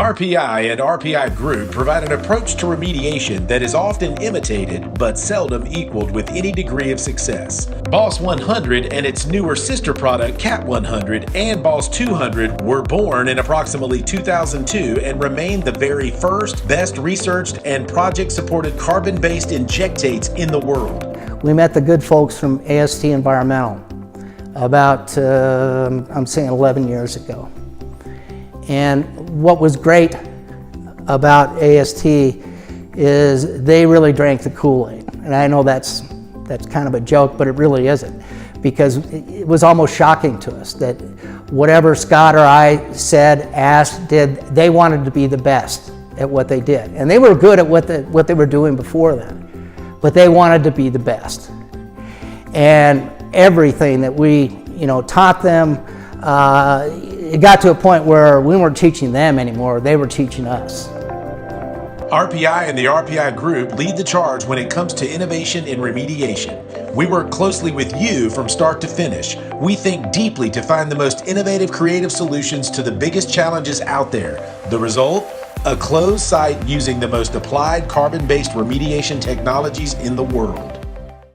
RPI and RPI Group provide an approach to remediation that is often imitated but seldom equaled with any degree of success. Boss 100 and its newer sister product Cat 100 and Boss 200 were born in approximately 2002 and remain the very first, best researched, and project-supported carbon-based injectates in the world. We met the good folks from AST Environmental about, I'm saying 11 years ago. And what was great about AST is they really drank the Kool-Aid. And I know that's kind of a joke, but it really isn't. Because it was almost shocking to us that whatever Scott or I said, asked, did, they wanted to be the best at what they did. And they were good at what they were doing before then, but they wanted to be the best. And everything that we taught them, it got to a point where we weren't teaching them anymore, they were teaching us. RPI and the RPI Group lead the charge when it comes to innovation in remediation. We work closely with you from start to finish. We think deeply to find the most innovative, creative solutions to the biggest challenges out there. The result? A closed site using the most applied carbon-based remediation technologies in the world.